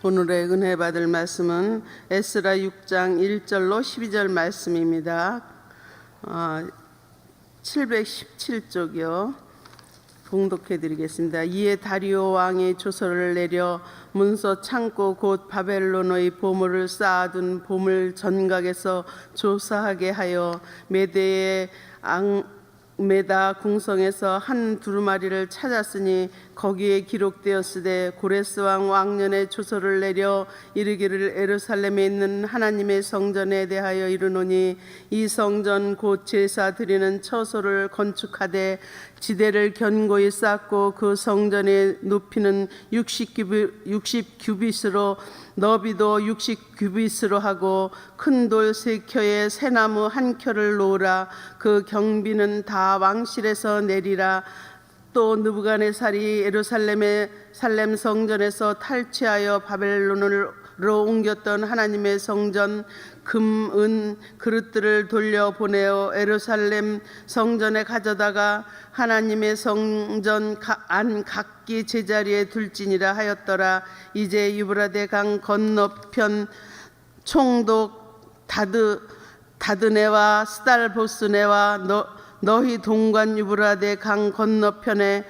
오늘의 은혜 받을 말씀은 에스라 6장 1절로 12절 말씀입니다. 717쪽이요. 봉독해 드리겠습니다. 이에 다리오 왕이 조서를 내려 문서 창고 곧 바벨론의 보물을 쌓아둔 보물 전각에서 조사하게 하여 메대의 메다 궁성에서 한 두루마리를 찾았으니 거기에 기록되었으되 고레스 왕 왕년에 조서를 내려 이르기를 예루살렘에 있는 하나님의 성전에 대하여 이르노니 이 성전 곧 제사 드리는 처소를 건축하되 지대를 견고히 쌓고 그 성전의 높이는 60규빗으로 너비도 60규빗으로 하고 큰 돌 3켜에 새나무 1켜를 놓으라. 그 경비는 다 왕실에서 내리라. 또 느부갓네살이 예루살렘의 살렘 성전에서 탈취하여 바벨론으로 옮겼던 하나님의 성전 금, 은 그릇들을 돌려보내어 예루살렘 성전에 가져다가 하나님의 성전 안 각기 제자리에 둘지니라 하였더라. 이제 유브라데 강 건너편 총독 다드네와 스달보스네와 너희 동관 유브라데 강 건너편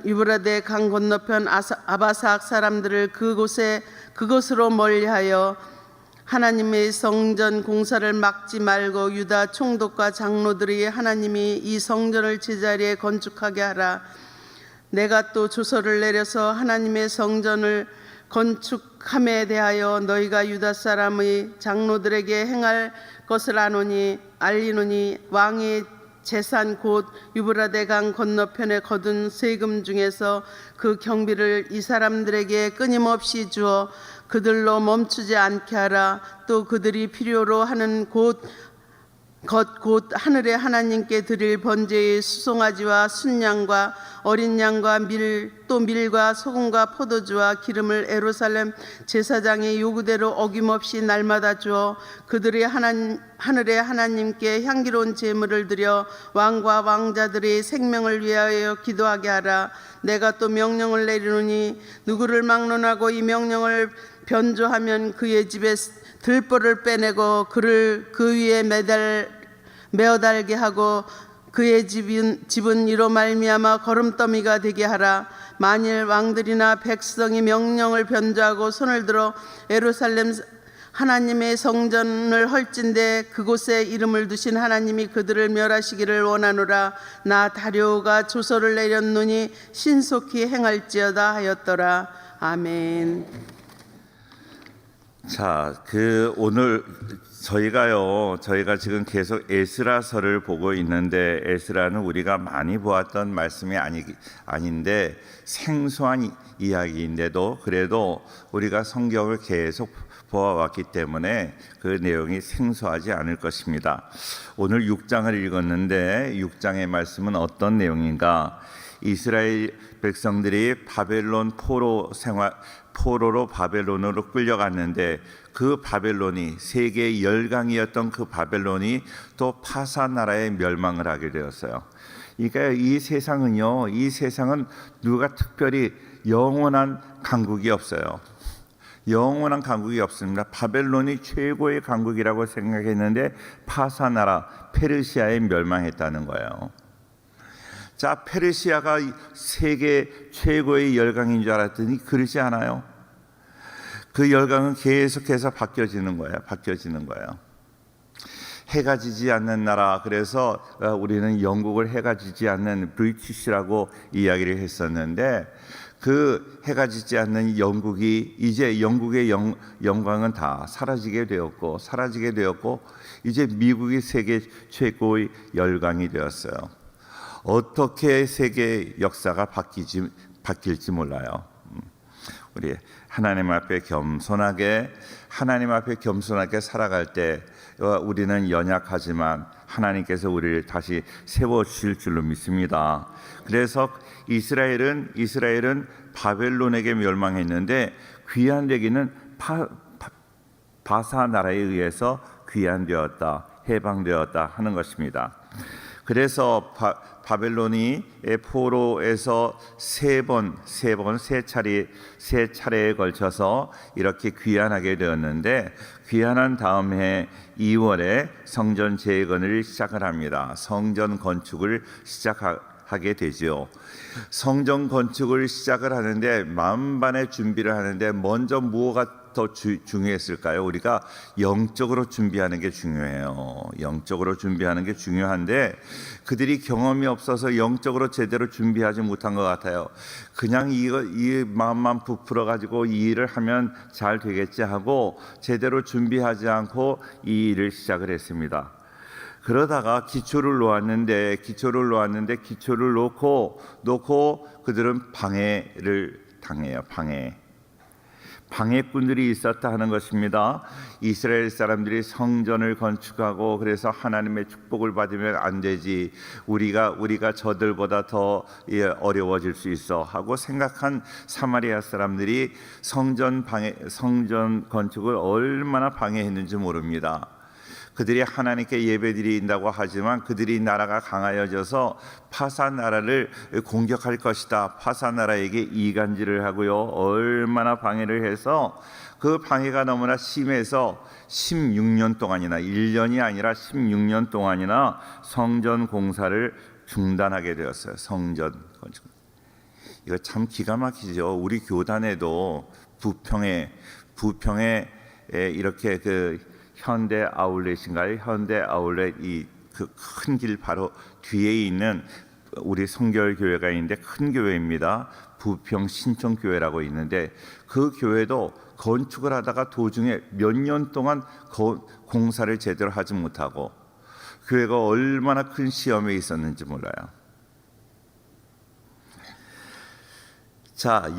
유브라데 강 건너편 아바삭 사람들을 그곳으로 멀리하여 하나님의 성전 공사를 막지 말고 유다 총독과 장로들이 하나님이 이 성전을 제자리에 건축하게 하라. 내가 또 조서를 내려서 하나님의 성전을 건축함에 대하여 너희가 유다 사람의 장로들에게 행할 것을 알리노니 왕의 재산 곧 유브라데 강 건너편에 거둔 세금 중에서 그 경비를 이 사람들에게 끊임없이 주어 그들로 멈추지 않게 하라. 또 그들이 필요로 하는 곧 하늘의 하나님께 드릴 번제의 수송아지와 순양과 어린 양과 밀과 소금과 포도주와 기름을 예루살렘 제사장의 요구대로 어김없이 날마다 주어 그들이 하늘의 하나님께 향기로운 제물을 드려 왕과 왕자들의 생명을 위하여 기도하게 하라. 내가 또 명령을 내리노니 누구를 막론하고 이 명령을 변조하면 그의 집에 들보를 빼내고 그를 그 위에 메어달게 하고 그의 집은 이로 말미암아 거름더미가 되게 하라. 만일 왕들이나 백성이 명령을 변조하고 손을 들어 예루살렘 하나님의 성전을 헐진데 그곳에 이름을 두신 하나님이 그들을 멸하시기를 원하노라. 나 다리오가 조서를 내렸노니 신속히 행할지어다 하였더라. 아멘. 자, 오늘 저희가 지금 계속 에스라서를 보고 있는데 에스라는 우리가 많이 보았던 말씀이 아닌데 생소한 이야기인데도 그래도 우리가 성경을 계속 보아왔기 때문에 그 내용이 생소하지 않을 것입니다. 오늘 6장을 읽었는데 6장의 말씀은 어떤 내용인가? 이스라엘 백성들이 바벨론 포로로 바벨론으로 끌려갔는데 그 바벨론이 세계의 열강이었던 그 바벨론이 또 파사 나라에 멸망을 하게 되었어요. 그러니까 이 세상은 누가 특별히 영원한 강국이 없어요. 영원한 강국이 없습니다. 바벨론이 최고의 강국이라고 생각했는데 파사 나라 페르시아에 멸망했다는 거예요. 자, 페르시아가 세계 최고의 열강인 줄 알았더니 그러지 않아요. 그 열강은 계속해서 바뀌어지는 거예요. 해가 지지 않는 나라, 그래서 우리는 영국을 해가 지지 않는 브리티시라고 이야기를 했었는데 그 해가 지지 않는 영국이 이제 영국의 영광은 다 사라지게 되었고 이제 미국이 세계 최고의 열강이 되었어요. 어떻게 세계 역사가 바뀔지 몰라요. 우리 하나님 앞에 겸손하게 살아갈 때 우리는 연약하지만 하나님께서 우리를 다시 세워주실 줄로 믿습니다. 그래서 이스라엘은 바벨론에게 멸망했는데 귀환되기는 바사 나라에 의해서 귀환되었다, 해방되었다 하는 것입니다. 그래서 바벨론이 포로에서 세 차례에 걸쳐서 이렇게 귀환하게 되었는데, 귀환한 다음 해 2월에 성전 재건을 시작을 합니다. 성전 건축을 시작하게 되죠. 성전 건축을 시작을 하는데 만반의 준비를 하는데 먼저 무엇가 더 중요했을까요? 우리가 영적으로 준비하는 게 중요해요. 영적으로 준비하는 게 중요한데 그들이 경험이 없어서 영적으로 제대로 준비하지 못한 것 같아요. 그냥 이 마음만 부풀어 가지고 이 일을 하면 잘 되겠지 하고 제대로 준비하지 않고 이 일을 시작을 했습니다. 그러다가 기초를 놓았는데 기초를 놓고 그들은 방해를 당해요. 방해꾼들이 있었다 하는 것입니다. 이스라엘 사람들이 성전을 건축하고 그래서 하나님의 축복을 받으면 안 되지, 우리가 저들보다 더 어려워질 수 있어 하고 생각한 사마리아 사람들이 성전 건축을 얼마나 방해했는지 모릅니다. 그들이 하나님께 예배드린다고 하지만 그들이 나라가 강하여져서 파사 나라를 공격할 것이다, 파사 나라에게 이간질을 하고요, 얼마나 방해를 해서 그 방해가 너무나 심해서 16년 동안이나 1년이 아니라 16년 동안이나 성전 공사를 중단하게 되었어요. 성전 건축. 이거 참 기가 막히죠. 우리 교단에도 부평에 이렇게 현대 아울렛인가요? 현대 아울렛 이 그 큰 길 바로 뒤에 있는 우리 성결 교회가 있는데 큰 교회입니다. 부평 신천교회라고 있는데 그 교회도 건축을 하다가 도중에 몇 년 동안 공사를 제대로 하지 못하고 교회가 얼마나 큰 시험에 있었는지 몰라요. 자,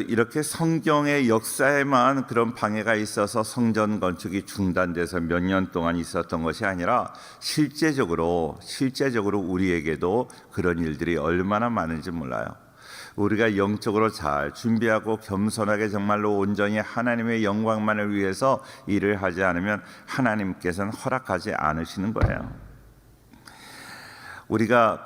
이렇게 성경의 역사에만 그런 방해가 있어서 성전 건축이 중단돼서 몇 년 동안 있었던 것이 아니라 실제적으로 우리에게도 그런 일들이 얼마나 많은지 몰라요. 우리가 영적으로 잘 준비하고 겸손하게 정말로 온전히 하나님의 영광만을 위해서 일을 하지 않으면 하나님께서는 허락하지 않으시는 거예요. 우리가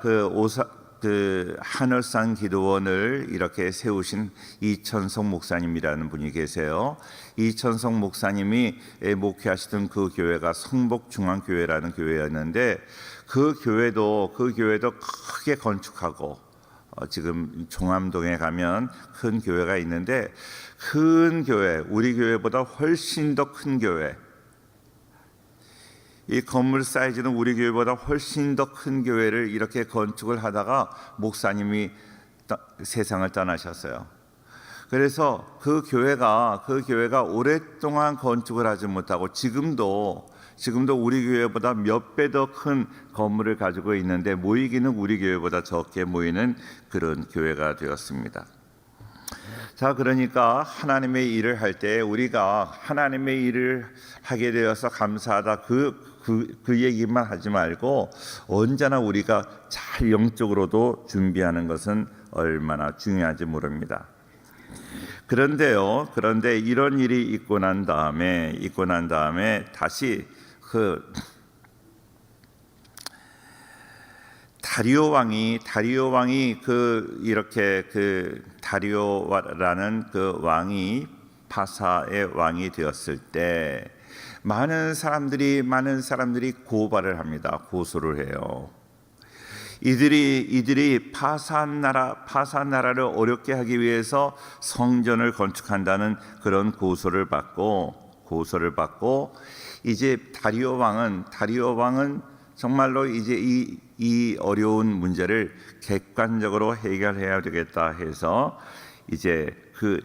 하늘산 기도원을 이렇게 세우신 이천성 목사님이라는 분이 계세요. 이천성 목사님이 목회하시던 그 교회가 성복중앙교회라는 교회였는데 그 교회도 크게 건축하고 지금 종암동에 가면 큰 교회가 있는데 큰 교회, 우리 교회보다 훨씬 더 큰 교회, 이 건물 사이즈는 우리 교회보다 훨씬 더 큰 교회를 이렇게 건축을 하다가 목사님이 세상을 떠나셨어요. 그래서 그 교회가 오랫동안 건축을 하지 못하고 지금도 우리 교회보다 몇 배 더 큰 건물을 가지고 있는데 모이기는 우리 교회보다 적게 모이는 그런 교회가 되었습니다. 자, 그러니까 하나님의 일을 할 때 우리가 하나님의 일을 하게 되어서 감사하다 그 얘기만 하지 말고 언제나 우리가 잘 영적으로도 준비하는 것은 얼마나 중요한지 모릅니다. 그런데 이런 일이 있고 난 다음에 다시 다리오 왕이 다리오라는 그 왕이 파사의 왕이 되었을 때 많은 사람들이 고발을 합니다. 고소를 해요. 이들이 파사 나라를 어렵게 하기 위해서 성전을 건축한다는 그런 고소를 받고 이제 다리오 왕은 정말로 이제 이 어려운 문제를 객관적으로 해결해야 되겠다 해서 이제 그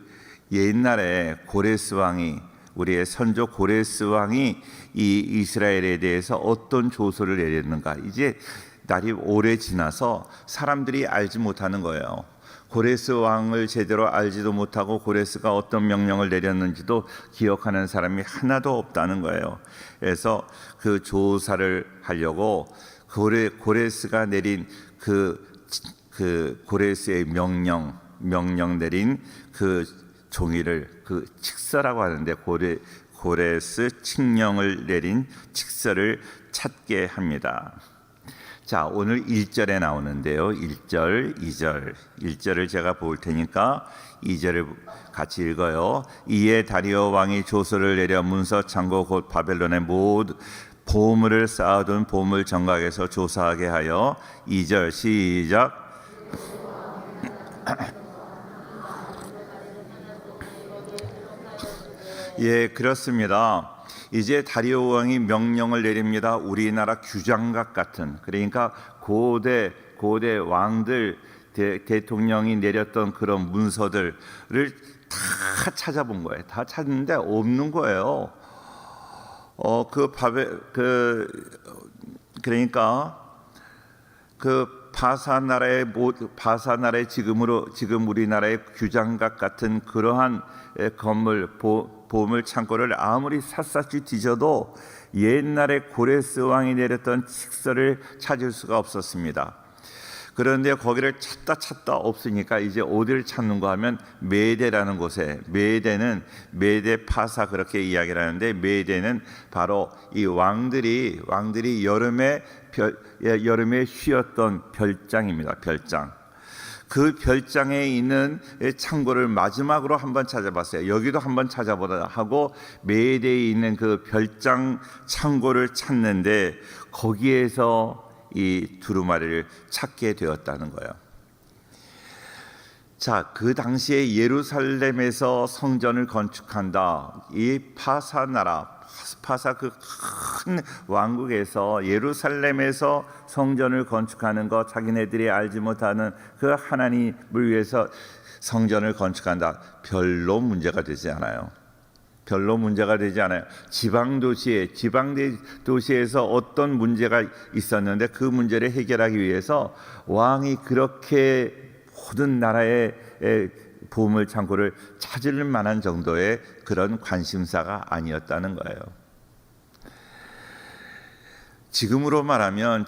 옛날에 고레스 왕이, 우리의 선조 고레스 왕이 이 이스라엘에 대해서 어떤 조서를 내렸는가, 이제 날이 오래 지나서 사람들이 알지 못하는 거예요. 고레스 왕을 제대로 알지도 못하고 고레스가 어떤 명령을 내렸는지도 기억하는 사람이 하나도 없다는 거예요. 그래서 그 조사를 하려고 고레스가 내린 그 고레스의 명령 내린 그 종이를 그 칙서라고 하는데 고레스 칙령을 내린 칙서를 찾게 합니다. 자, 오늘 1절에 나오는데요. 1절, 2절. 1절을 제가 볼 테니까 2절을 같이 읽어요. 이에 다리오 왕이 조서를 내려 문서 창고 곧 바벨론의 모든 보물을 쌓아둔 보물 정각에서 조사하게 하여 2절 시작. 예, 그렇습니다. 이제 다리오 왕이 명령을 내립니다. 우리나라 규장각 같은, 그러니까 고대 왕들 대통령이 내렸던 그런 문서들을 다 찾아본 거예요. 다 찾는데 없는 거예요. 그러니까 그 바사 나라의 지금 우리나라의 규장각 같은 그러한 건물 보물 창고를 아무리 샅샅이 뒤져도 옛날에 고레스 왕이 내렸던 칙서를 찾을 수가 없었습니다. 그런데 거기를 찾다 없으니까 이제 어디를 찾는가 하면 메대라는 곳에, 메대 파사 그렇게 이야기를 하는데, 메대는 바로 이 왕들이 여름에 쉬었던 별장입니다. 별장. 그 별장에 있는 창고를 마지막으로 한번 찾아봤어요. 여기도 한번 찾아보다 하고 메대에 있는 그 별장 창고를 찾는데 거기에서 이 두루마리를 찾게 되었다는 거예요. 자, 그 당시에 예루살렘에서 성전을 건축한다. 이 파사 그 큰 왕국에서 예루살렘에서 성전을 건축하는 것, 자기네들이 알지 못하는 그 하나님을 위해서 성전을 건축한다. 별로 문제가 되지 않아요. 지방 도시에서 어떤 문제가 있었는데 그 문제를 해결하기 위해서 왕이 그렇게 모든 나라의 보물 창고를 찾을 만한 정도의 그런 관심사가 아니었다는 거예요. 지금으로 말하면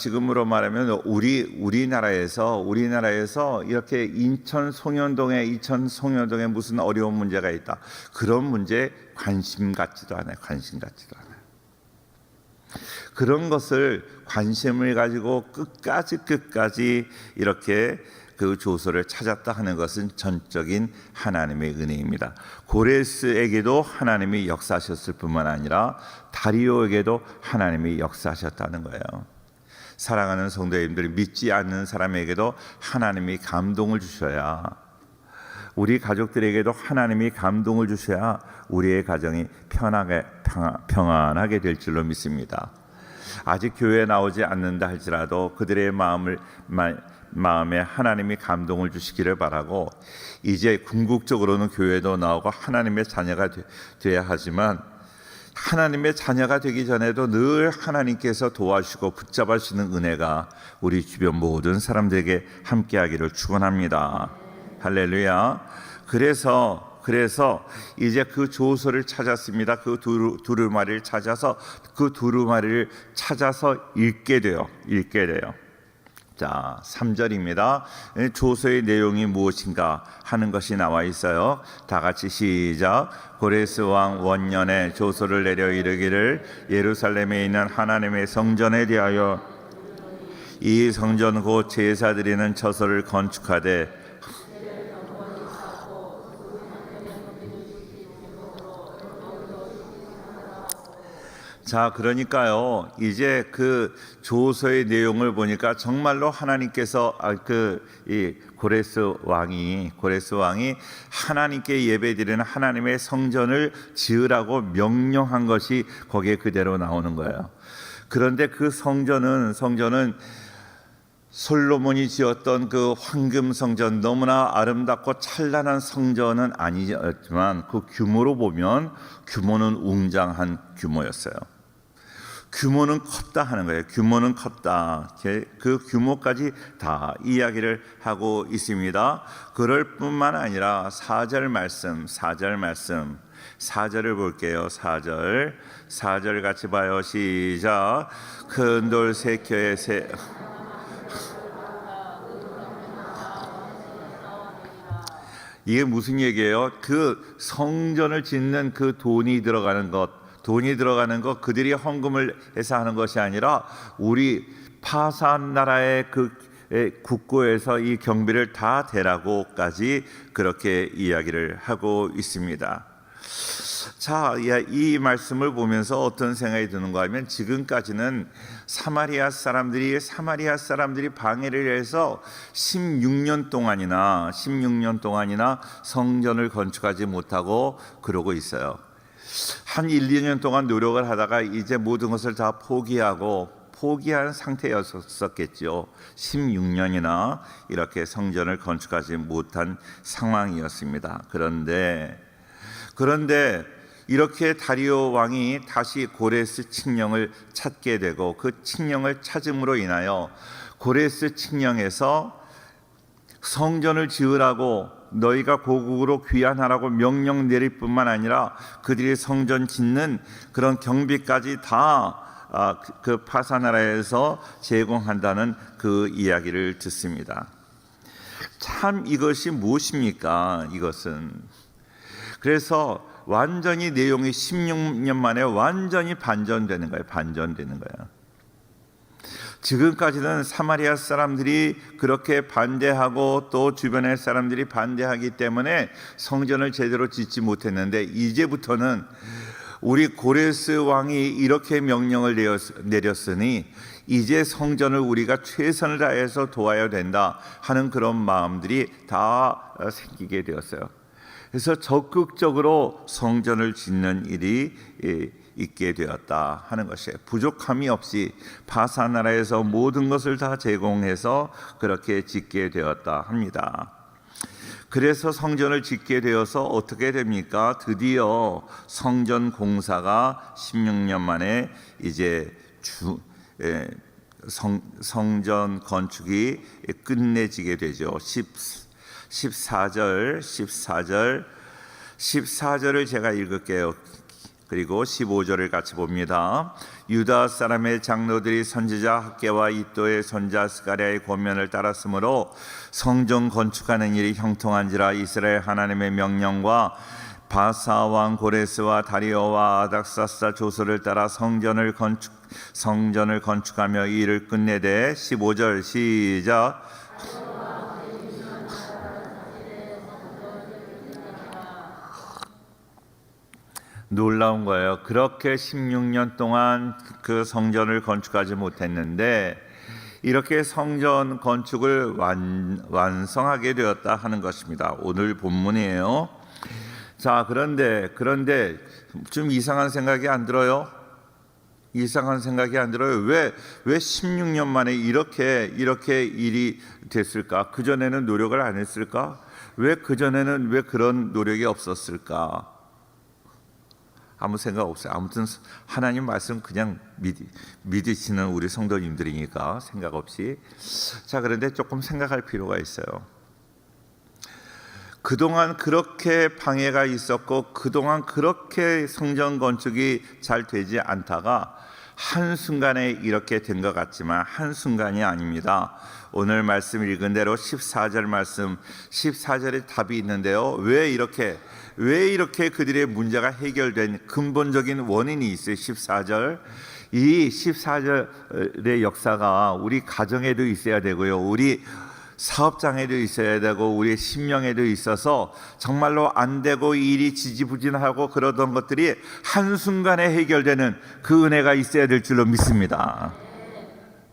우리나라에서 이렇게 이천 송현동에 무슨 어려운 문제가 있다. 그런 문제 관심 갖지도 않아요. 그런 것을 관심을 가지고 끝까지 이렇게 그 조서를 찾았다 하는 것은 전적인 하나님의 은혜입니다. 고레스에게도 하나님이 역사하셨을 뿐만 아니라 다리오에게도 하나님이 역사하셨다는 거예요. 사랑하는 성도님들, 믿지 않는 사람에게도 하나님이 감동을 주셔야, 우리 가족들에게도 하나님이 감동을 주셔야 우리의 가정이 평안하게 될 줄로 믿습니다. 아직 교회에 나오지 않는다 할지라도 그들의 마음에 하나님이 감동을 주시기를 바라고, 이제 궁극적으로는 교회도 나오고 하나님의 자녀가 돼야 하지만 하나님의 자녀가 되기 전에도 늘 하나님께서 도와주시고 붙잡아주시는 은혜가 우리 주변 모든 사람들에게 함께하기를 축원합니다. 할렐루야. 그래서 이제 그 조서를 찾았습니다. 그 두루마리를 찾아서 읽게 돼요. 자, 3절입니다. 조서의 내용이 무엇인가 하는 것이 나와 있어요. 다 같이 시작. 고레스 왕 원년에 조서를 내려 이르기를, 예루살렘에 있는 하나님의 성전에 대하여 이 성전 곧 제사 드리는 처소를 건축하되, 자, 그러니까요, 이제 그 조서의 내용을 보니까 정말로 하나님께서 이 고레스 왕이 하나님께 예배드리는 하나님의 성전을 지으라고 명령한 것이 거기에 그대로 나오는 거예요. 그런데 그 성전은 솔로몬이 지었던 그 황금 성전, 너무나 아름답고 찬란한 성전은 아니었지만 그 규모로 보면 규모는 웅장한 규모였어요. 규모는 컸다 하는 거예요. 규모는 컸다. 그 규모까지 다 이야기를 하고 있습니다. 그럴 뿐만 아니라 4절 말씀 4절을 볼게요. 4절 같이 봐요. 시작. 큰 돌 세 켜에 이게 무슨 얘기예요? 그 성전을 짓는 그 돈이 들어가는 것, 그들이 헌금을 해서 하는 것이 아니라 우리 파산 나라의 그 국고에서 이 경비를 다 대라고까지 그렇게 이야기를 하고 있습니다. 자, 이 말씀을 보면서 어떤 생각이 드는가 하면, 지금까지는 사마리아 사람들이 방해를 해서 16년 동안이나 성전을 건축하지 못하고 그러고 있어요. 한 1, 2년 동안 노력을 하다가 이제 모든 것을 다 포기한 상태였었겠죠. 16년이나 이렇게 성전을 건축하지 못한 상황이었습니다. 그런데 이렇게 다리오 왕이 다시 고레스 칙령을 찾게 되고, 그 칙령을 찾음으로 인하여 고레스 칙령에서 성전을 지으라고, 너희가 고국으로 귀환하라고 명령 내릴 뿐만 아니라 그들이 성전 짓는 그런 경비까지 다 그 파사나라에서 제공한다는 그 이야기를 듣습니다. 참 이것이 무엇입니까? 이것은 그래서 완전히 내용이 16년 만에 완전히 반전되는 거예요. 지금까지는 사마리아 사람들이 그렇게 반대하고 또 주변의 사람들이 반대하기 때문에 성전을 제대로 짓지 못했는데, 이제부터는 우리 고레스 왕이 이렇게 명령을 내렸으니 이제 성전을 우리가 최선을 다해서 도와야 된다 하는 그런 마음들이 다 생기게 되었어요. 그래서 적극적으로 성전을 짓는 일이 있게 되었다 하는 것이에요. 부족함이 없이 파사나라에서 모든 것을 다 제공해서 그렇게 짓게 되었다 합니다. 그래서 성전을 짓게 되어서 어떻게 됩니까? 드디어 성전 공사가 16년 만에 이제 성전 건축이 끝내지게 되죠. 14절을 제가 읽을게요. 그리고 15절을 같이 봅니다. 유다 사람의 장로들이 선지자 학개와 이또의 손자 스가랴의 권면을 따랐으므로 성전 건축하는 일이 형통한지라. 이스라엘 하나님의 명령과 바사 왕 고레스와 다리오와 아닥사스다 조서를 따라 성전을 건축하며 이 일을 끝내되. 15절 시작. 놀라운 거예요. 그렇게 16년 동안 그 성전을 건축하지 못했는데 이렇게 성전 건축을 완성하게 되었다 하는 것입니다. 오늘 본문이에요. 자, 그런데 좀 이상한 생각이 안 들어요? 왜 16년 만에 이렇게 일이 됐을까? 그전에는 노력을 안 했을까? 왜 그런 노력이 없었을까? 아무 생각 없어요. 아무튼 하나님 말씀 그냥 믿으시는 우리 성도님들이니까 생각 없이. 자, 그런데 조금 생각할 필요가 있어요. 그동안 그렇게 방해가 있었고 그동안 그렇게 성전 건축이 잘 되지 않다가 한순간에 이렇게 된 것 같지만 한순간이 아닙니다. 오늘 말씀 읽은 대로 14절 말씀, 14절에 답이 있는데요. 왜 이렇게 그들의 문제가 해결된 근본적인 원인이 있어요. 14절. 이 14절의 역사가 우리 가정에도 있어야 되고요. 우리 사업장에도 있어야 되고 우리의 심령에도 있어서 정말로 안 되고 일이 지지부진하고 그러던 것들이 한순간에 해결되는 그 은혜가 있어야 될 줄로 믿습니다.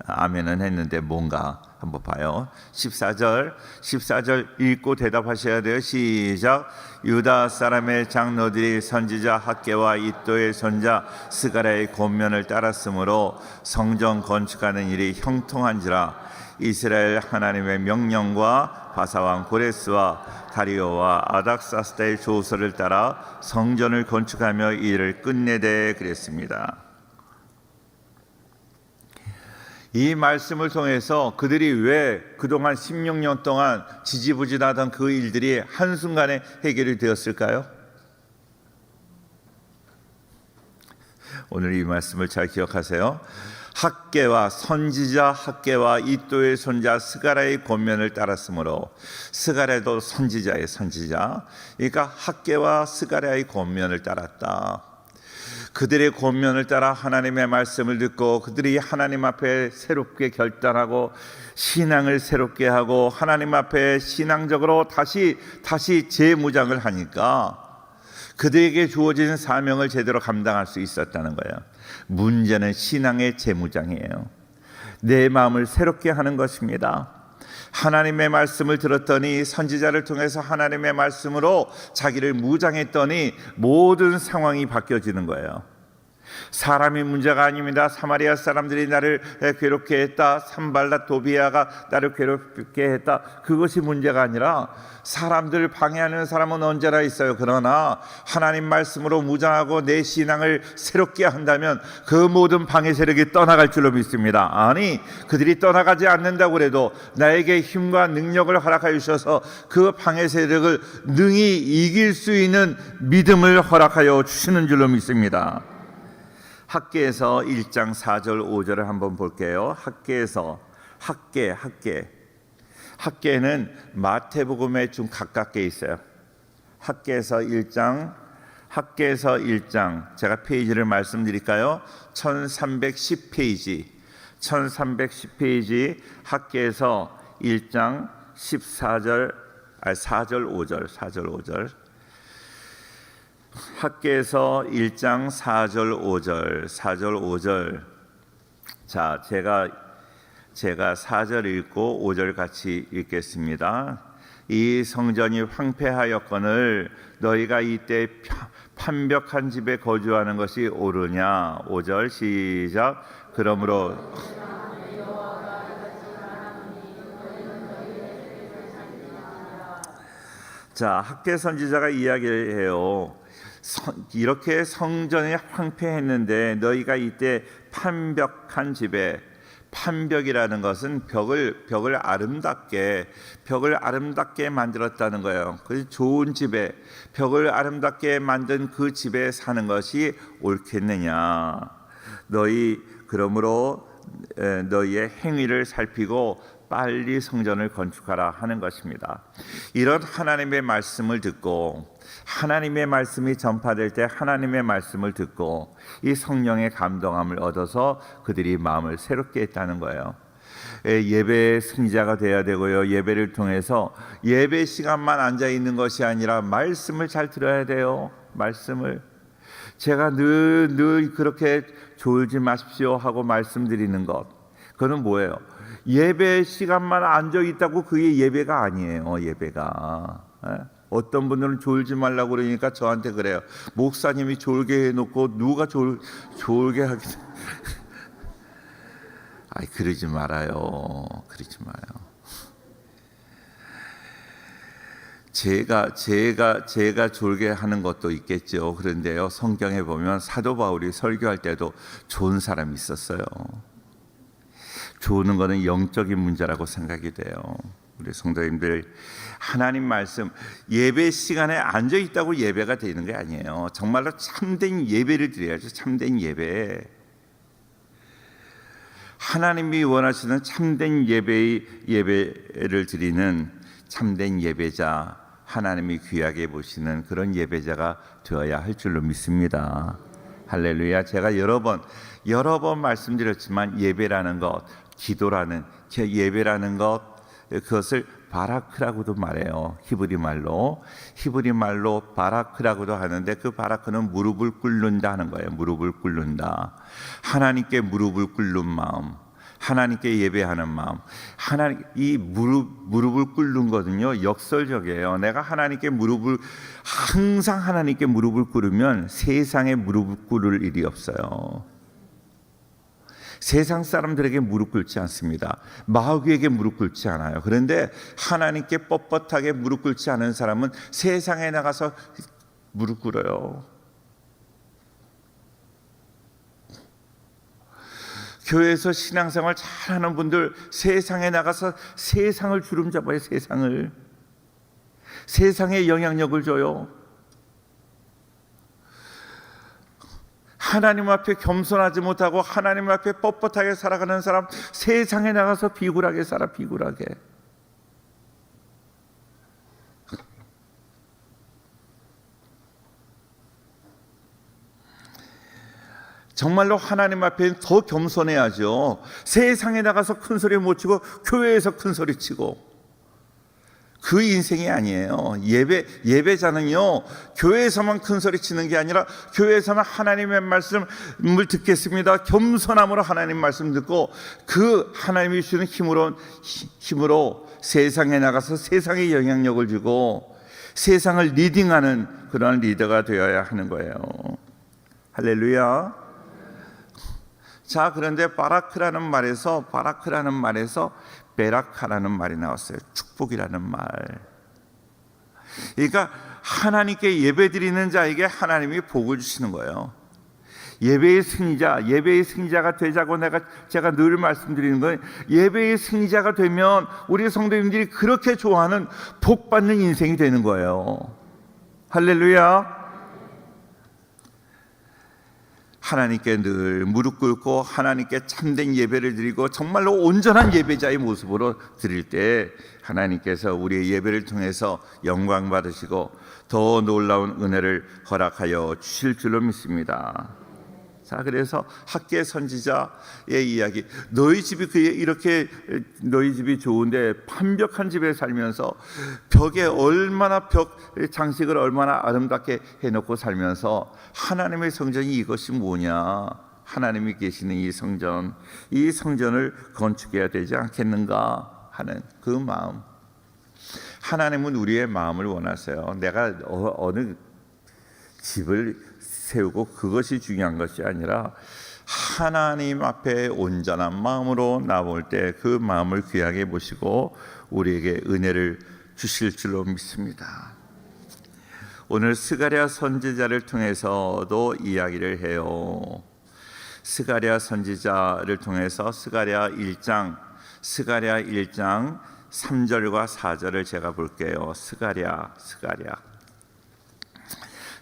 아멘은 했는데 뭔가 한번 봐요. 14절 읽고 대답하셔야 돼요. 시작. 유다 사람의 장로들이 선지자 학개와 이또의 손자 스가랴의 권면을 따랐으므로 성전 건축하는 일이 형통한지라. 이스라엘 하나님의 명령과 바사왕 고레스와 다리오와 아닥사스다의 조서를 따라 성전을 건축하며 이 일을 끝내되 그랬습니다. 이 말씀을 통해서 그들이 왜 그동안 16년 동안 지지부진하던 그 일들이 한순간에 해결이 되었을까요? 오늘 이 말씀을 잘 기억하세요. 학개와 선지자 학개와 이또의 손자 스가랴의 권면을 따랐으므로. 스가랴도 선지자의 선지자. 그러니까 학개와 스가랴의 권면을 따랐다. 그들의 권면을 따라 하나님의 말씀을 듣고 그들이 하나님 앞에 새롭게 결단하고 신앙을 새롭게 하고 하나님 앞에 신앙적으로 다시 재무장을 하니까 그들에게 주어진 사명을 제대로 감당할 수 있었다는 거예요. 문제는 신앙의 재무장이에요. 내 마음을 새롭게 하는 것입니다. 하나님의 말씀을 들었더니 선지자를 통해서 하나님의 말씀으로 자기를 무장했더니 모든 상황이 바뀌어지는 거예요. 사람이 문제가 아닙니다. 사마리아 사람들이 나를 괴롭게 했다. 산발랏 도비아가 나를 괴롭게 했다. 그것이 문제가 아니라 사람들을 방해하는 사람은 언제나 있어요. 그러나 하나님 말씀으로 무장하고 내 신앙을 새롭게 한다면 그 모든 방해 세력이 떠나갈 줄로 믿습니다. 아니, 그들이 떠나가지 않는다고 해도 나에게 힘과 능력을 허락하여 주셔서 그 방해 세력을 능히 이길 수 있는 믿음을 허락하여 주시는 줄로 믿습니다. 학개에서 1장 4절 5절을 한번 볼게요. 학개는 마태복음에 좀 가깝게 있어요. 학개에서 1장 제가 페이지를 말씀드릴까요? 1310페이지 학개에서 1장 4절 5절 학개에서 1장 4절 5절. 자, 제가 4절 읽고 5절 같이 읽겠습니다. 이 성전이 황폐하였거늘 너희가 이때 판벽한 집에 거주하는 것이 옳으냐. 5절 시작. 그러므로 자, 학개 선지자가 이야기를 해요. 이렇게 성전이 황폐했는데 너희가 이때 판벽한 집에, 판벽이라는 것은 벽을 아름답게 만들었다는 거예요. 그 좋은 집에 벽을 아름답게 만든 그 집에 사는 것이 옳겠느냐. 그러므로 너희의 행위를 살피고 빨리 성전을 건축하라 하는 것입니다. 이런 하나님의 말씀을 듣고 하나님의 말씀이 전파될 때 하나님의 말씀을 듣고 이 성령의 감동함을 얻어서 그들이 마음을 새롭게 했다는 거예요. 예배 승리자가 되어야 되고요. 예배를 통해서 예배 시간만 앉아 있는 것이 아니라 말씀을 잘 들어야 돼요. 말씀을 제가 늘 그렇게 졸지 마십시오 하고 말씀드리는 것, 그거는 뭐예요? 예배 시간만 앉아 있다고 그게 예배가 아니에요. 예배가 어떤 분들은 졸지 말라고 그러니까 저한테 그래요. 목사님이 졸게 해놓고 누가 졸게 하겠어. 아이, 그러지 말아요. 제가 졸게 하는 것도 있겠죠. 그런데요, 성경에 보면 사도 바울이 설교할 때도 좋은 사람이 있었어요. 조는 것은 영적인 문제라고 생각이 돼요. 우리 성도님들, 하나님 말씀, 예배 시간에 앉아 있다고 예배가 되는 게 아니에요. 정말로 참된 예배를 드려야죠. 참된 예배. 하나님이 원하시는 참된 예배를 드리는 참된 예배자, 하나님이 귀하게 보시는 그런 예배자가 되어야 할 줄로 믿습니다. 할렐루야. 제가 여러 번 말씀드렸지만 예배라는 것, 기도라는, 예배라는 것, 그것을 바라크라고도 말해요. 히브리 말로 바라크라고도 하는데, 그 바라크는 무릎을 꿇는다 하는 거예요. 무릎을 꿇는다. 하나님께 무릎을 꿇는 마음, 하나님께 예배하는 마음. 이 무릎을 꿇는 거는요, 역설적이에요. 내가 항상 하나님께 무릎을 꿇으면 세상에 무릎을 꿇을 일이 없어요. 세상 사람들에게 무릎 꿇지 않습니다. 마귀에게 무릎 꿇지 않아요. 그런데 하나님께 뻣뻣하게 무릎 꿇지 않은 사람은 세상에 나가서 무릎 꿇어요. 교회에서 신앙생활 잘하는 분들 세상에 나가서 세상을 주름잡아요. 세상에 영향력을 줘요. 하나님 앞에 겸손하지 못하고 하나님 앞에 뻣뻣하게 살아가는 사람, 세상에 나가서 비굴하게 살아. 비굴하게. 정말로 하나님 앞에 더 겸손해야죠. 세상에 나가서 큰 소리 못 치고 교회에서 큰 소리 치고, 그 인생이 아니에요. 예배자는요, 교회에서만 큰 소리 치는 게 아니라 교회에서만 하나님의 말씀을 듣겠습니다. 겸손함으로 하나님 말씀 듣고 그 하나님이 주는 힘으로 세상에 나가서 세상에 영향력을 주고 세상을 리딩하는 그런 리더가 되어야 하는 거예요. 할렐루야. 자, 그런데 바라크라는 말에서 베라카라는 말이 나왔어요. 축복이라는 말. 그러니까 하나님께 예배드리는 자에게 하나님이 복을 주시는 거예요. 예배의 승리자가 되자고 제가 늘 말씀드리는 거예요. 예배의 승리자가 되면 우리 성도님들이 그렇게 좋아하는 복 받는 인생이 되는 거예요. 할렐루야. 하나님께 늘 무릎 꿇고 하나님께 참된 예배를 드리고 정말로 온전한 예배자의 모습으로 드릴 때 하나님께서 우리의 예배를 통해서 영광 받으시고 더 놀라운 은혜를 허락하여 주실 줄로 믿습니다. 자, 그래서 학계 선지자의 이야기, 너희 집이 너희 집이 좋은데 판벽한 집에 살면서 벽 장식을 얼마나 아름답게 해놓고 살면서 하나님의 성전이 이것이 뭐냐, 하나님이 계시는 이 성전을 건축해야 되지 않겠는가 하는 그 마음. 하나님은 우리의 마음을 원하세요. 내가 어느 집을 세우고 그것이 중요한 것이 아니라 하나님 앞에 온전한 마음으로 나올 때 그 마음을 귀하게 보시고 우리에게 은혜를 주실 줄로 믿습니다. 오늘 스가랴 선지자를 통해서도 이야기를 해요. 스가랴 선지자를 통해서 스가랴 1장 3절과 4절을 제가 볼게요. 스가랴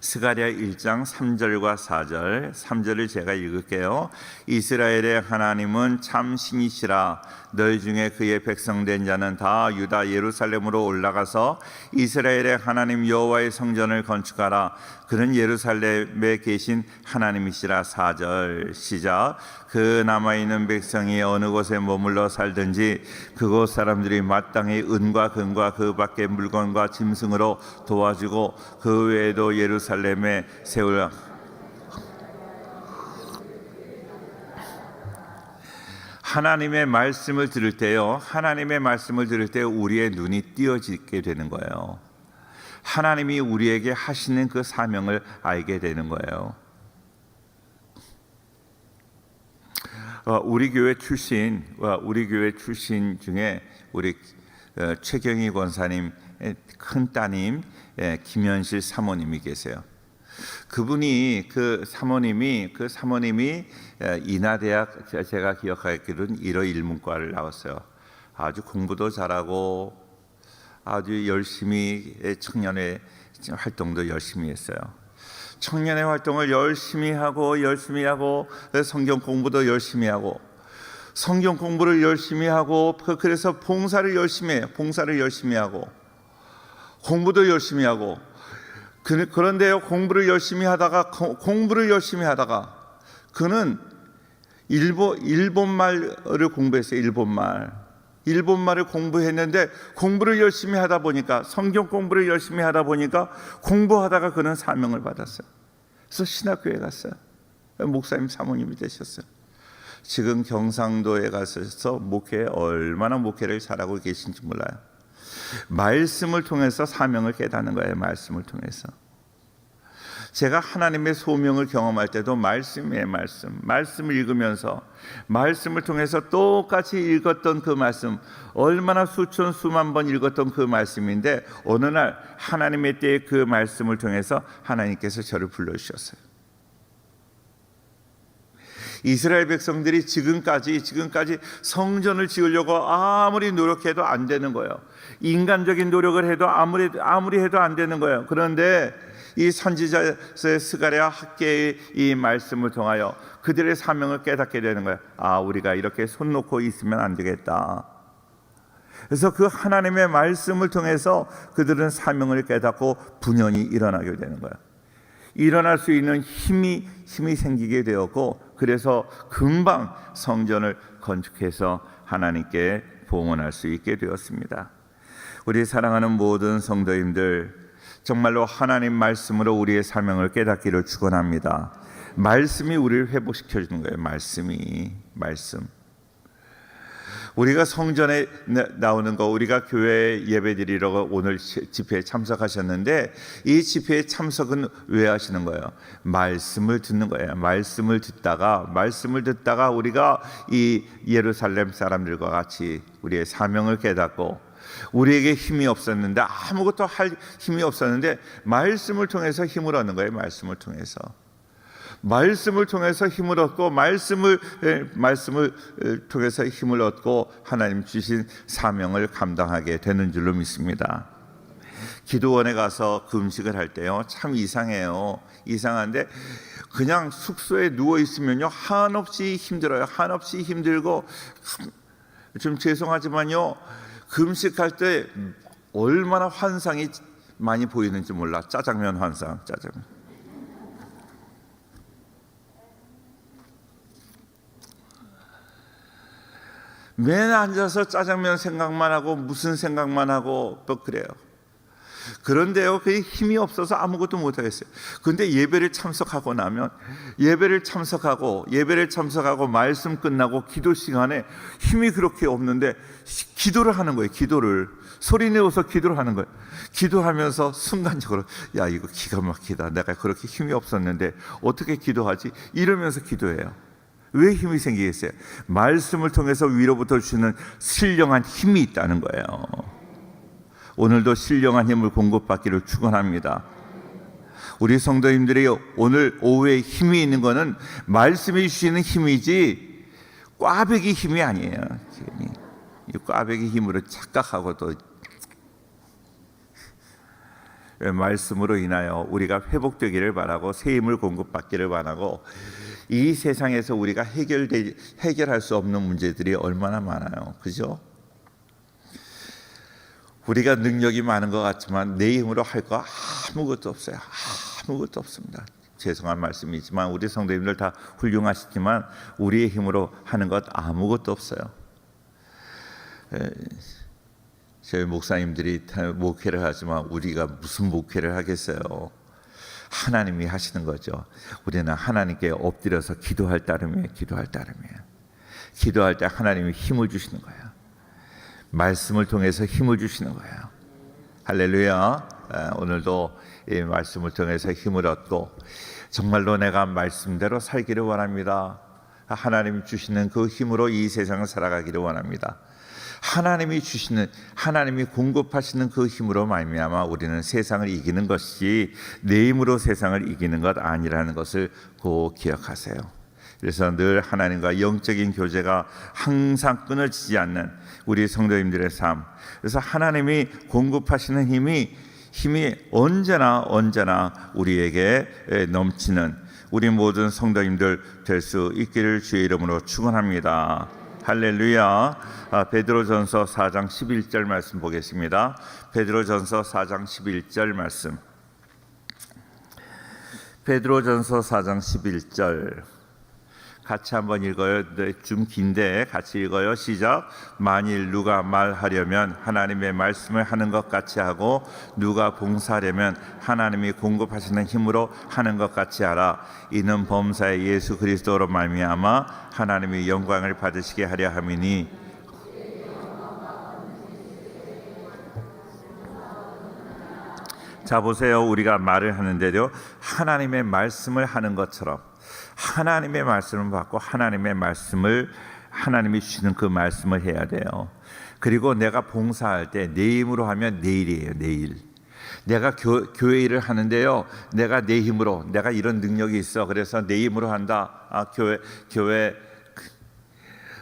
1장 3절과 4절, 3절을 제가 읽을게요. 이스라엘의 하나님은 참 신이시라. 너희 중에 그의 백성된 자는 다 유다 예루살렘으로 올라가서 이스라엘의 하나님 여호와의 성전을 건축하라. 그는 예루살렘에 계신 하나님이시라. 4절 시작. 그 남아있는 백성이 어느 곳에 머물러 살든지 그곳 사람들이 마땅히 은과 금과 그 밖의 물건과 짐승으로 도와주고 그 외에도 예루살렘에 세울 하나님의 말씀을 들을 때요, 하나님의 말씀을 들을 때 우리의 눈이 띄어지게 되는 거예요. 하나님이 우리에게 하시는 그 사명을 알게 되는 거예요. 우리 교회 출신 중에 우리 최경희 권사님 큰 따님 김현실 사모님이 계세요. 그분이 그 사모님이 인하대학, 제가 기억하기로는 1호 일문과를 나왔어요. 아주 공부도 잘하고 아주 열심히 청년회 활동도 열심히 했어요. 청년회 활동을 열심히 하고 성경 공부도 열심히 하고 성경 공부를 열심히 하고 그래서 봉사를 열심히 해요. 봉사를 열심히 하고 공부도 열심히 하고 그런데요, 공부를 열심히 하다가 그는 일본말을 공부했어요. 일본말을 공부했는데 공부를 열심히 하다 보니까 성경 공부를 열심히 하다 보니까 공부하다가 그는 사명을 받았어요. 그래서 신학교에 갔어요. 목사님 사모님이 되셨어요. 지금 경상도에 가서 얼마나 목회를 잘하고 계신지 몰라요. 말씀을 통해서 사명을 깨닫는 거예요. 말씀을 통해서. 제가 하나님의 소명을 경험할 때도 말씀을 읽으면서 말씀을 통해서 똑같이 읽었던 그 말씀, 얼마나 수천 수만 번 읽었던 그 말씀인데 어느 날 하나님의 때에 그 말씀을 통해서 하나님께서 저를 불러주셨어요. 이스라엘 백성들이 지금까지 성전을 지으려고 아무리 노력해도 안 되는 거예요. 인간적인 노력을 해도 아무리 해도 안 되는 거예요. 그런데 이 선지자 스가랴 학계의 이 말씀을 통하여 그들의 사명을 깨닫게 되는 거예요. 우리가 이렇게 손 놓고 있으면 안 되겠다. 그래서 그 하나님의 말씀을 통해서 그들은 사명을 깨닫고 분연히 일어나게 되는 거예요. 일어날 수 있는 힘이 생기게 되었고, 그래서 금방 성전을 건축해서 하나님께 봉헌할 수 있게 되었습니다. 우리 사랑하는 모든 성도님들, 정말로 하나님 말씀으로 우리의 사명을 깨닫기를 축원합니다. 말씀이 우리를 회복시켜 주는 거예요. 말씀. 우리가 성전에 나오는 거, 우리가 교회에 예배드리러 오늘 집회에 참석하셨는데, 이 집회에 참석은 왜 하시는 거예요? 말씀을 듣는 거예요. 말씀을 듣다가 우리가 이 예루살렘 사람들과 같이 우리의 사명을 깨닫고, 우리에게 힘이 없었는데, 아무것도 할 힘이 없었는데 말씀을 통해서 힘을 얻는 거예요. 말씀을 통해서 힘을 얻고, 말씀을 통해서 힘을 얻고 하나님 주신 사명을 감당하게 되는 줄로 믿습니다. 기도원에 가서 금식을 할 때요, 참 이상해요. 이상한데 그냥 숙소에 누워 있으면요, 한없이 힘들어요. 한없이 힘들고, 좀 죄송하지만요, 금식할 때 얼마나 환상이 많이 보이는지 몰라. 짜장면 환상, 짜장면. 맨 앉아서 짜장면 생각만 하고 무슨 생각만 하고 또 그래요. 그런데요, 그게 힘이 없어서 아무것도 못 하겠어요. 그런데 예배를 참석하고 말씀 끝나고 기도 시간에 힘이 그렇게 없는데 기도를 하는 거예요. 기도를 소리 내어서 기도를 하는 거예요. 기도하면서 순간적으로, 야, 이거 기가 막히다. 내가 그렇게 힘이 없었는데 어떻게 기도하지? 이러면서 기도해요. 왜 힘이 생기겠어요? 말씀을 통해서 위로부터 주시는 신령한 힘이 있다는 거예요. 오늘도 신령한 힘을 공급받기를 축원합니다. 우리 성도님들이 오늘 오후에 힘이 있는 것은 말씀이 주시는 힘이지 꽈배기 힘이 아니에요. 이 꽈배기 힘으로 착각하고 또 말씀으로 인하여 우리가 회복되기를 바라고, 새 힘을 공급받기를 바라고, 이 세상에서 우리가 해결할 수 없는 문제들이 얼마나 많아요. 그죠? 우리가 능력이 많은 것 같지만 내 힘으로 할 거 아무것도 없어요. 아무것도 없습니다. 죄송한 말씀이지만 우리 성도님들 다 훌륭하시지만 우리의 힘으로 하는 것 아무것도 없어요. 저희 목사님들이 목회를 하지만 우리가 무슨 목회를 하겠어요. 하나님이 하시는 거죠. 우리는 하나님께 엎드려서 기도할 따름이에요. 기도할 때 하나님이 힘을 주시는 거예요. 말씀을 통해서 힘을 주시는 거예요. 할렐루야. 오늘도 이 말씀을 통해서 힘을 얻고, 정말로 내가 말씀대로 살기를 원합니다. 하나님이 주시는 그 힘으로 이 세상을 살아가기를 원합니다. 하나님이 공급하시는 그 힘으로 말미암아 우리는 세상을 이기는 것이 내 힘으로 세상을 이기는 것 아니라는 것을 꼭 기억하세요. 그래서 늘 하나님과 영적인 교제가 항상 끊어지지 않는 우리 성도님들의 삶, 그래서 하나님이 공급하시는 힘이 언제나 우리에게 넘치는 우리 모든 성도님들 될 수 있기를 주의 이름으로 축원합니다. 할렐루야. 베드로전서 4장 11절 말씀 보겠습니다. 베드로전서 4장 11절 말씀. 베드로전서 4장 11절 같이 한번 읽어요. 좀 긴데 같이 읽어요. 시작. 만일 누가 말하려면 하나님의 말씀을 하는 것 같이 하고, 누가 봉사하려면 하나님이 공급하시는 힘으로 하는 것 같이 하라. 이는 범사의 예수 그리스도로 말미암아 하나님이 영광을 받으시게 하려 함이니. 자, 보세요. 우리가 말을 하는데도 하나님의 말씀을 하는 것처럼 하나님의 말씀을 받고 하나님이 주시는 그 말씀을 해야 돼요. 그리고 내가 봉사할 때 내 힘으로 하면 내일이에요. 내일. 내가 교회 일을 하는데요, 내가 내 힘으로, 내가 이런 능력이 있어, 그래서 내 힘으로 한다. 교회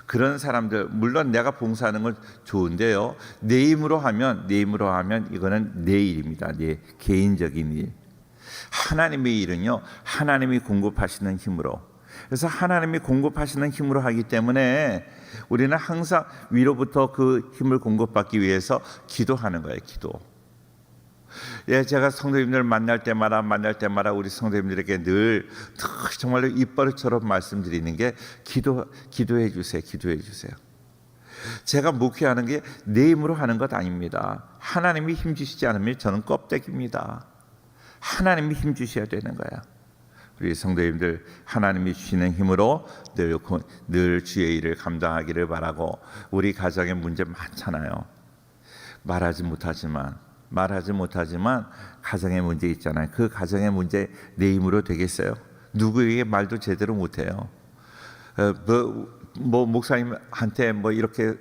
그런 사람들, 물론 내가 봉사하는 건 좋은데요, 내 힘으로 하면 이거는 내 일입니다. 내 개인적인 일. 하나님의 일은요, 하나님이 공급하시는 힘으로. 그래서 하나님이 공급하시는 힘으로 하기 때문에 우리는 항상 위로부터 그 힘을 공급받기 위해서 기도하는 거예요. 기도. 예, 제가 성도님들 만날 때마다 우리 성도님들에게 늘 정말로 입버릇처럼 말씀드리는 게 기도해 주세요. 제가 목회하는 게 내 힘으로 하는 것 아닙니다. 하나님이 힘 주시지 않으면 저는 껍데기입니다. 하나님이 힘 주셔야 되는 거야. 우리 성도님들 하나님이 주시는 힘으로 늘 주의 일을 감당하기를 바라고, 우리 가정에 문제 많잖아요. 말하지 못하지만 가정에 문제 있잖아요. 그 가정의 문제 내 힘으로 되겠어요? 누구에게 말도 제대로 못해요. 목사님한테 이렇게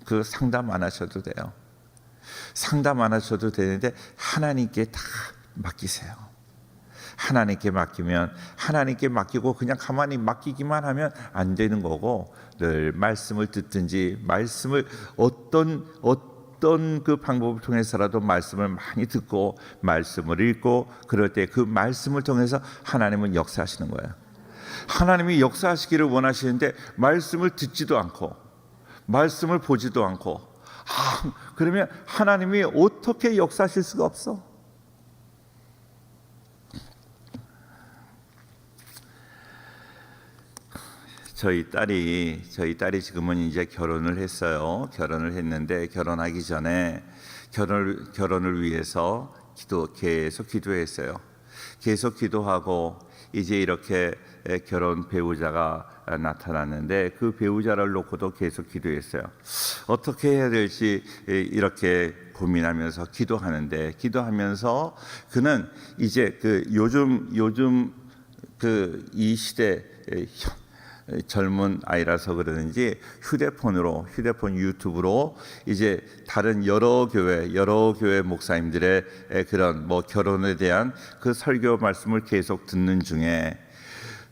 그 상담 안 하셔도 돼요. 상담 안 하셔도 되는데 하나님께 다 맡기세요. 하나님께 맡기고 그냥 가만히 맡기기만 하면 안 되는 거고, 늘 말씀을 듣든지 말씀을 어떤 그 방법을 통해서라도 말씀을 많이 듣고 말씀을 읽고, 그럴 때 그 말씀을 통해서 하나님은 역사하시는 거예요. 하나님이 역사하시기를 원하시는데 말씀을 듣지도 않고 말씀을 보지도 않고, 그러면 하나님이 어떻게 역사하실 수가 없어? 저희 딸이 지금은 이제 결혼을 했어요. 결혼을 했는데 결혼하기 전에 결혼을 위해서 계속 기도했어요. 계속 기도하고 이제 이렇게 결혼 배우자가 나타났는데 그 배우자를 놓고도 계속 기도했어요. 어떻게 해야 될지 이렇게 고민하면서 기도하면서 그는 이제 요즘 이 시대 젊은 아이라서 그러는지 휴대폰 유튜브로 이제 다른 여러 교회 목사님들의 그런 결혼에 대한 그 설교 말씀을 계속 듣는 중에,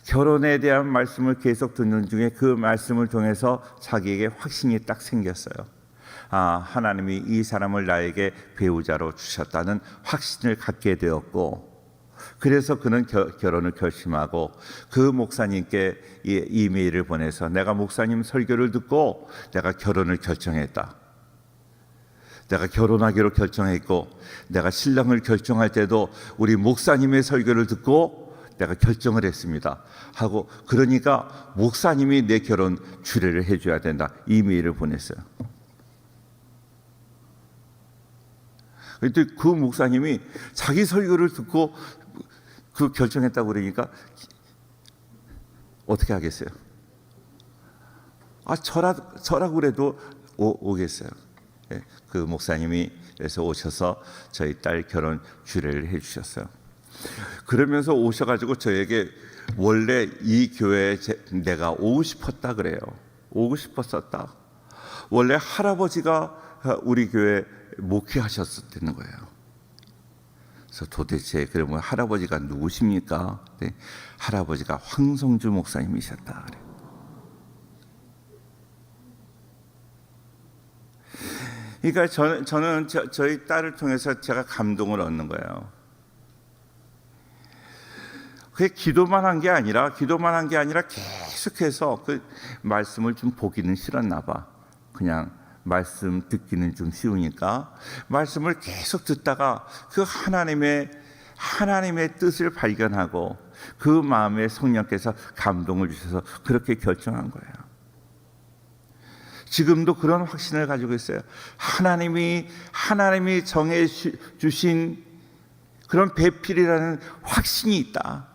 결혼에 대한 말씀을 계속 듣는 중에 그 말씀을 통해서 자기에게 확신이 딱 생겼어요. 하나님이 이 사람을 나에게 배우자로 주셨다는 확신을 갖게 되었고, 그래서 그는 결혼을 결심하고 그 목사님께 이메일을 보내서 내가 목사님 설교를 듣고 내가 결혼을 결정했다. 내가 결혼하기로 결정했고, 내가 신랑을 결정할 때도 우리 목사님의 설교를 듣고 내가 결정을 했습니다 하고, 그러니까 목사님이 내 결혼 주례를 해줘야 된다, 이메일을 보냈어요. 그런데 그 목사님이 자기 설교를 듣고 그 결정했다고 그러니까 어떻게 하겠어요? 저라고 그래도 오겠어요. 그 목사님이 그래서 오셔서 저희 딸 결혼 주례를 해주셨어요. 그러면서 오셔가지고 저에게 원래 이 교회에 내가 오고 싶었다 그래요. 오고 싶었었다. 원래 할아버지가 우리 교회 목회하셨었다는 거예요. 그래서 도대체 그러면 할아버지가 누구십니까? 네, 할아버지가 황성주 목사님이셨다 그래요. 그러니까 저는 저희 딸을 통해서 제가 감동을 얻는 거예요. 그게 기도만 한 게 아니라 계속해서 그 말씀을 좀 보기는 싫었나 봐. 그냥 말씀 듣기는 좀 쉬우니까 말씀을 계속 듣다가 그 하나님의 뜻을 발견하고 그 마음에 성령께서 감동을 주셔서 그렇게 결정한 거예요. 지금도 그런 확신을 가지고 있어요. 하나님이 정해 주신 그런 배필이라는 확신이 있다.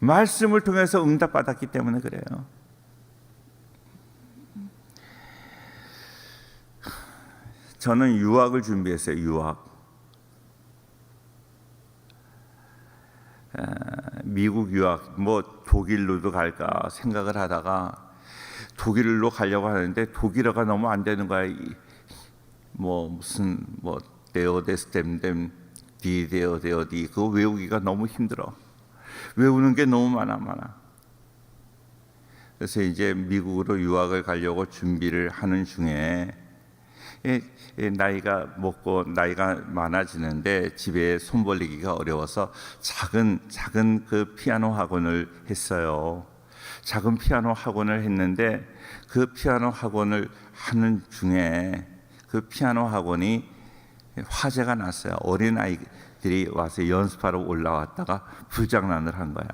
말씀을 통해서 응답받았기 때문에 그래요. 저는 유학을 준비했어요. 미국 유학, 독일로도 갈까 생각을 하다가 독일로 가려고 하는데 독일어가 너무 안 되는 거야. 무슨 데어데스템뎀 디데어데어디 그거 외우기가 너무 힘들어. 외우는 게 너무 많아. 그래서 이제 미국으로 유학을 가려고 준비를 하는 중에 나이가 많아지는데 집에 손 벌리기가 어려워서 작은 그 피아노 학원을 했어요. 작은 피아노 학원을 했는데 그 피아노 학원을 하는 중에 그 피아노 학원이 화재가 났어요. 어린아이들이 와서 연습하러 올라왔다가 불장난을 한 거야.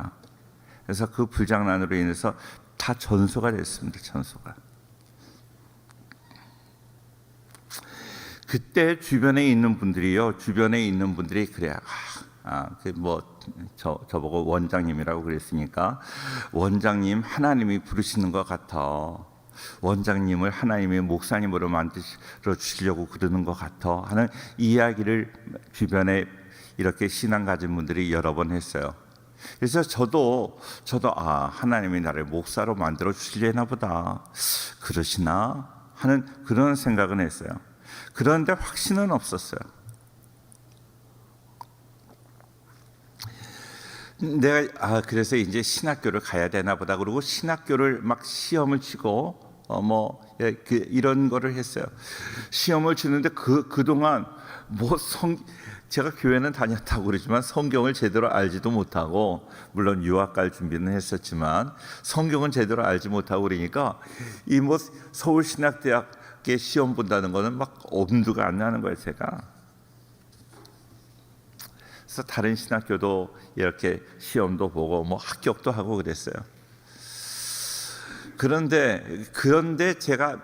그래서 그 불장난으로 인해서 다 전소가 됐습니다. 전소가. 그때 주변에 있는 분들이 그래요. 저보고 원장님이라고 그랬으니까, 원장님 하나님이 부르시는 것 같아. 원장님을 하나님의 목사님으로 만들어 주시려고 그러는 것 같아 하는 이야기를 주변에 이렇게 신앙 가진 분들이 여러 번 했어요. 그래서 저도 하나님이 나를 목사로 만들어 주시려나 보다, 그러시나 하는 그런 생각은 했어요. 그런데 확신은 없었어요. 내가 그래서 이제 신학교를 가야 되나 보다 그러고 신학교를 막 시험을 치고 이런 거를 했어요. 시험을 치는데 그동안 제가 교회는 다녔다고 그러지만 성경을 제대로 알지도 못하고, 물론 유학 갈 준비는 했었지만 성경은 제대로 알지 못하고 그러니까 서울신학대학에 시험 본다는 거는 막 엄두가 안 나는 거예요, 제가. 그래서 다른 신학교도 이렇게 시험도 보고 합격도 하고 그랬어요. 그런데 제가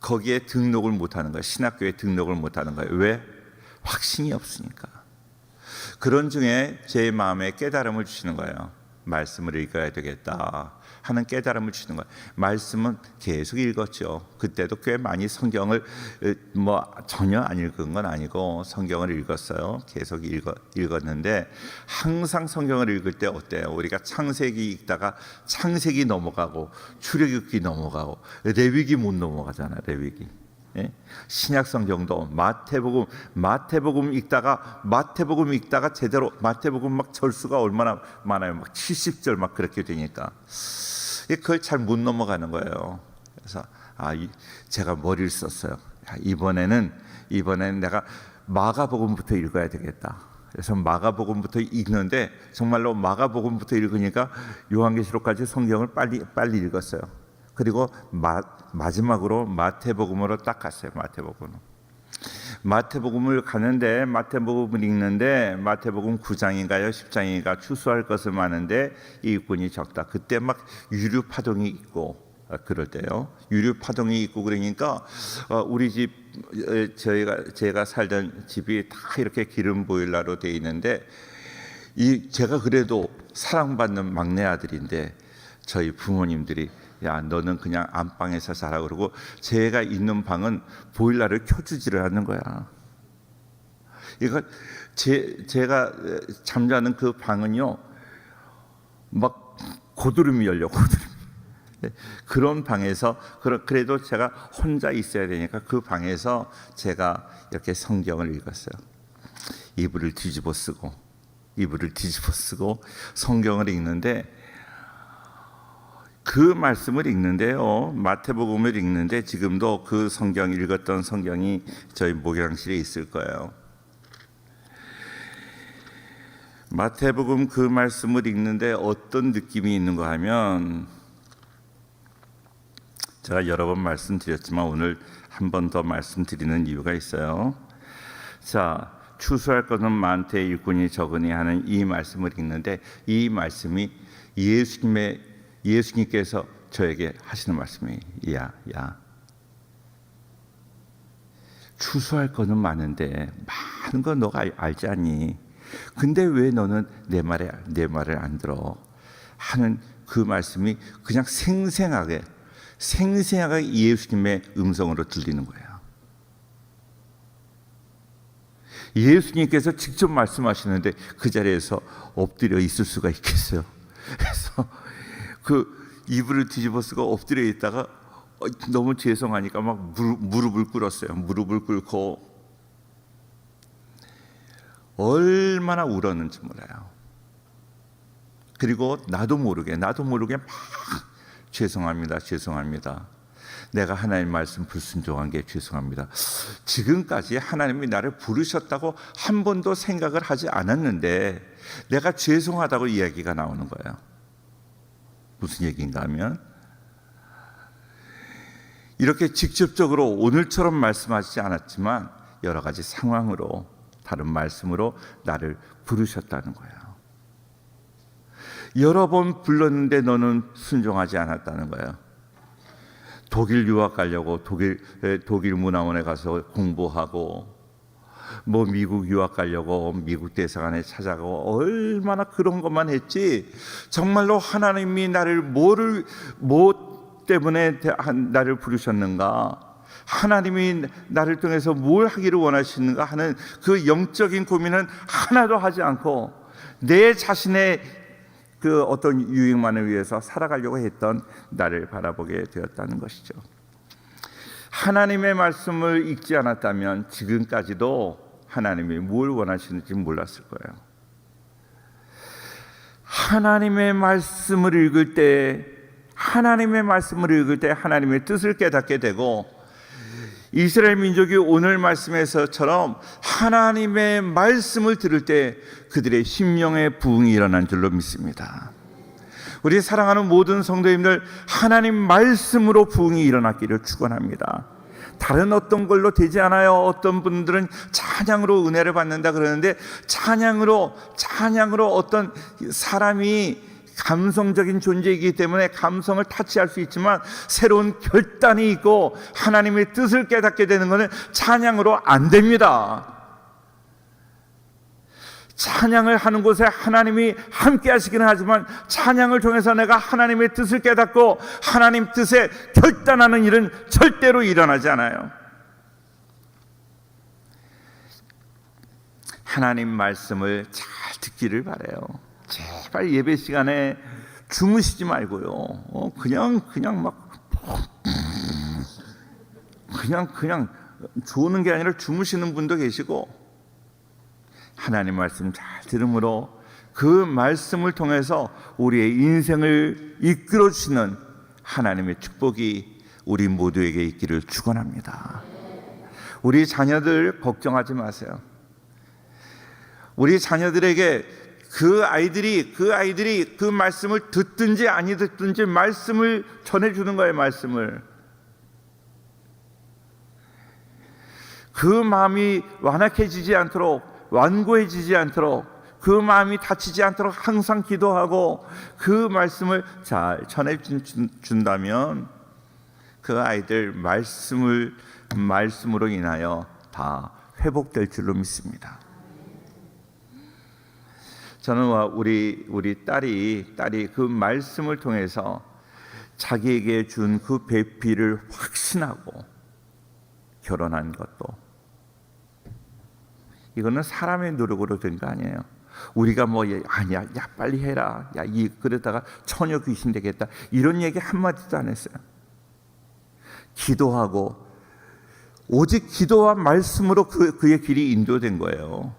거기에 등록을 못하는 거예요. 신학교에 등록을 못하는 거예요. 왜? 확신이 없으니까. 그런 중에 제 마음에 깨달음을 주시는 거예요. 말씀을 읽어야 되겠다 하는 깨달음을 주시는 거예요. 말씀은 계속 읽었죠. 그때도 꽤 많이 성경을 전혀 안 읽은 건 아니고 성경을 읽었어요. 계속 읽었는데, 항상 성경을 읽을 때 어때요? 우리가 창세기 읽다가 창세기 넘어가고 출애굽기 넘어가고 레위기 못 넘어가잖아요. 레위기. 예? 신약 성경도 마태복음 읽다가 제대로 마태복음 막 절수가 얼마나 많아요. 막 70절 막 그렇게 되니까 그걸 잘 못 넘어가는 거예요. 그래서 제가 머리를 썼어요. 이번에는 내가 마가복음부터 읽어야 되겠다. 그래서 마가복음부터 읽는데, 정말로 마가복음부터 읽으니까 요한계시록까지 성경을 빨리 읽었어요. 그리고 마지막으로 마태복음으로 딱 갔어요. 마태복음을 가는데, 마태복음을 읽는데 마태복음 9장인가요 10장인가 추수할 것을 많은데 일꾼이 적다. 그때 막 유류 파동이 있고 그럴 때요. 유류 파동이 있고 그러니까 우리 집, 제가 살던 집이 다 이렇게 기름 보일러로 돼 있는데, 제가 그래도 사랑받는 막내 아들인데 저희 부모님들이 야, 너는 그냥 안방에서 자라 그러고, 제가 있는 방은 보일러를 켜주지를 않는 거야. 이거 제가 잠자는 그 방은요, 막 고드름이 열려. 그런 방에서, 그래도 제가 혼자 있어야 되니까 그 방에서 제가 이렇게 성경을 읽었어요. 이불을 뒤집어 쓰고 성경을 읽는데, 그 말씀을 읽는데요, 마태복음을 읽는데 지금도 그 성경 읽었던 성경이 저희 목양실에 있을 거예요. 마태복음 그 말씀을 읽는데 어떤 느낌이 있는가 하면, 제가 여러 번 말씀드렸지만 오늘 한 번 더 말씀드리는 이유가 있어요. 자, 추수할 것은 많되 일꾼이 적으니 하는 이 말씀을 읽는데, 이 말씀이 예수님께서 저에게 하시는 말씀이, 야, 추수할 거는 많은데 많은 건 너가 알지 않니? 근데 왜 너는 내 말을 안 들어? 하는 그 말씀이 그냥 생생하게 예수님의 음성으로 들리는 거예요. 예수님께서 직접 말씀하시는데 그 자리에서 엎드려 있을 수가 있겠어요? 그래서 그 이불을 뒤집어 쓰고 엎드려 있다가 너무 죄송하니까 막 무릎을 꿇었어요. 무릎을 꿇고 얼마나 울었는지 몰라요. 그리고 나도 모르게 막 죄송합니다. 내가 하나님 말씀 불순종한 게 죄송합니다. 지금까지 하나님이 나를 부르셨다고 한 번도 생각을 하지 않았는데 내가 죄송하다고 이야기가 나오는 거예요. 무슨 얘기인가 하면, 이렇게 직접적으로 오늘처럼 말씀하시지 않았지만 여러 가지 상황으로, 다른 말씀으로 나를 부르셨다는 거예요. 여러 번 불렀는데 너는 순종하지 않았다는 거예요. 독일 유학 가려고 독일 문화원에 가서 공부하고, 뭐 미국 유학 가려고 미국 대사관에 찾아가고, 얼마나 그런 것만 했지. 정말로 하나님이 나를 뭐 때문에 나를 부르셨는가, 하나님이 나를 통해서 뭘 하기를 원하시는가 하는 그 영적인 고민은 하나도 하지 않고 내 자신의 그 어떤 유익만을 위해서 살아가려고 했던 나를 바라보게 되었다는 것이죠. 하나님의 말씀을 읽지 않았다면 지금까지도 하나님이 뭘 원하시는지 몰랐을 거예요. 하나님의 말씀을 읽을 때 하나님의 뜻을 깨닫게 되고, 이스라엘 민족이 오늘 말씀에서처럼 하나님의 말씀을 들을 때 그들의 심령의 부흥이 일어난 줄로 믿습니다. 우리 사랑하는 모든 성도님들, 하나님 말씀으로 부흥이 일어났기를 축원합니다. 다른 어떤 걸로 되지 않아요. 어떤 분들은 찬양으로 은혜를 받는다 그러는데, 찬양으로 어떤 사람이 감성적인 존재이기 때문에 감성을 타치할 수 있지만, 새로운 결단이 있고 하나님의 뜻을 깨닫게 되는 것은 찬양으로 안 됩니다. 찬양을 하는 곳에 하나님이 함께 하시기는 하지만, 찬양을 통해서 내가 하나님의 뜻을 깨닫고 하나님 뜻에 결단하는 일은 절대로 일어나지 않아요. 하나님 말씀을 잘 듣기를 바라요. 제발 예배 시간에 주무시지 말고요. 그냥 조는 게 아니라 주무시는 분도 계시고, 하나님 말씀 잘 들음으로 그 말씀을 통해서 우리의 인생을 이끌어 주시는 하나님의 축복이 우리 모두에게 있기를 축원합니다. 우리 자녀들 걱정하지 마세요. 우리 자녀들에게 그 아이들이 그 말씀을 듣든지 아니 듣든지 말씀을 전해주는 거예요. 말씀을. 그 마음이 완악해지지 않도록, 완고해지지 않도록, 그 마음이 다치지 않도록 항상 기도하고 그 말씀을 잘 전해준다면 그 아이들 말씀으로 인하여 다 회복될 줄로 믿습니다. 저는 우리 딸이 그 말씀을 통해서 자기에게 준 그 배필을 확신하고 결혼한 것도, 이거는 사람의 노력으로 된 거 아니에요. 우리가 아니야, 야 빨리 해라, 야 그러다가 처녀 귀신 되겠다, 이런 얘기 한마디도 안 했어요. 기도하고 오직 기도와 말씀으로 그의 길이 인도된 거예요.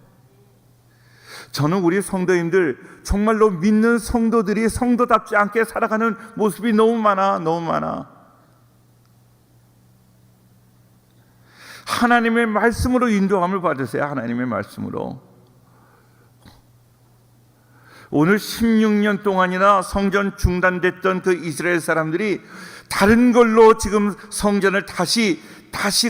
저는 우리 성도님들, 정말로 믿는 성도들이 성도답지 않게 살아가는 모습이 너무 많아. 하나님의 말씀으로 인도함을 받으세요. 하나님의 말씀으로. 오늘 16년 동안이나 성전 중단됐던 그 이스라엘 사람들이 다른 걸로 지금 성전을 다시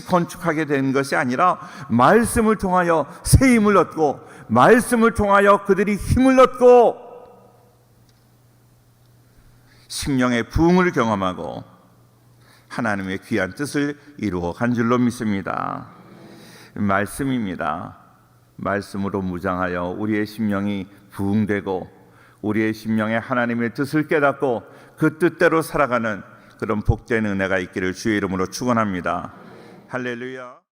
건축하게 된 것이 아니라, 말씀을 통하여 새 힘을 얻고, 말씀을 통하여 그들이 힘을 얻고 심령의 부흥을 경험하고 하나님의 귀한 뜻을 이루어 간 줄로 믿습니다. 말씀입니다. 말씀으로 무장하여 우리의 심령이 부흥되고 우리의 심령에 하나님의 뜻을 깨닫고 그 뜻대로 살아가는 그런 복된 은혜가 있기를 주의 이름으로 축원합니다. 할렐루야.